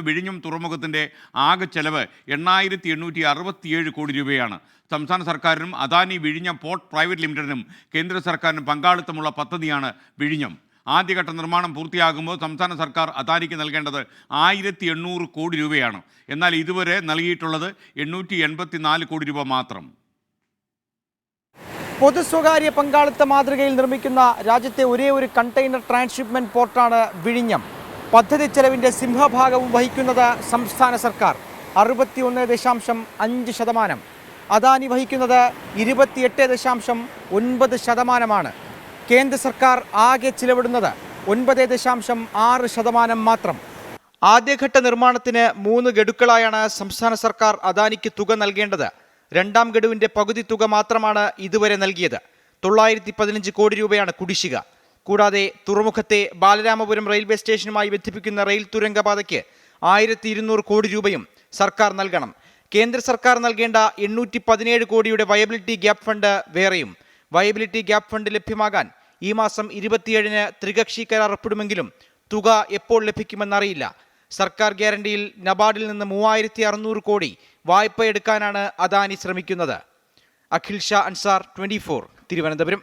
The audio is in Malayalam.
വിഴിഞ്ഞം തുറമുഖത്തിൻ്റെ ആകെ ചെലവ് 8,867 കോടി രൂപയാണ്. സംസ്ഥാന സർക്കാരിനും അദാനി വിഴിഞ്ഞം പോർട്ട് പ്രൈവറ്റ് ലിമിറ്റഡിനും കേന്ദ്ര സർക്കാരിനും പങ്കാളിത്തമുള്ള പദ്ധതിയാണ് വിഴിഞ്ഞം. ആദ്യഘട്ട നിർമ്മാണം പൂർത്തിയാകുമ്പോൾ സംസ്ഥാന സർക്കാർ അദാനിക്ക് നൽകേണ്ടത് 1,800 കോടി രൂപയാണ്. എന്നാൽ ഇതുവരെ നൽകിയിട്ടുള്ളത് 884 കോടി രൂപ മാത്രം. പൊതു സ്വകാര്യ പങ്കാളിത്ത മാതൃകയിൽ നിർമ്മിക്കുന്ന രാജ്യത്തെ ഒരേ ഒരു കണ്ടെയ്നർ ട്രാൻസ്ഷിപ്മെന്റ് പോർട്ടാണ് വിഴിഞ്ഞം. പദ്ധതി ചെലവിൻ്റെ സിംഹഭാഗവും വഹിക്കുന്നത് സംസ്ഥാന സർക്കാർ 61.5%. അദാനി വഹിക്കുന്നത് 28.9%. കേന്ദ്ര സർക്കാർ ആകെ ചിലവിടുന്നത് 9.6% മാത്രം. ആദ്യഘട്ട നിർമ്മാണത്തിന് 3 ഗഡുക്കളായാണ് സംസ്ഥാന സർക്കാർ അദാനിക്ക് തുക നൽകേണ്ടത്. രണ്ടാം ഗഡുവിൻ്റെ പകുതി തുക മാത്രമാണ് ഇതുവരെ നൽകിയത്. 915 കോടി രൂപയാണ് കുടിശ്ശിക. കൂടാതെ തുറമുഖത്തെ ബാലരാമപുരം റെയിൽവേ സ്റ്റേഷനുമായി ബന്ധിപ്പിക്കുന്ന റെയിൽ തുരങ്കപാതയ്ക്ക് 1,200 കോടി രൂപയും സർക്കാർ നൽകണം. കേന്ദ്ര സർക്കാർ നൽകേണ്ട 817 കോടിയുടെ വയബിലിറ്റി ഗ്യാപ് ഫണ്ട് വേറെയും. വയബിലിറ്റി ഗ്യാപ് ഫണ്ട് ലഭ്യമാകാൻ ഈ മാസം 27-ന് ത്രികക്ഷി കരാർ ഒപ്പിടുമെങ്കിലും തുക എപ്പോൾ ലഭിക്കുമെന്നറിയില്ല. സർക്കാർ ഗ്യാരണ്ടിയിൽ നബാർഡിൽ നിന്ന് 3,600 കോടി വായ്പ എടുക്കാനാണ് അദാനി ശ്രമിക്കുന്നത്. അഖിൽ ഷാ അൻസാർ, 24, തിരുവനന്തപുരം.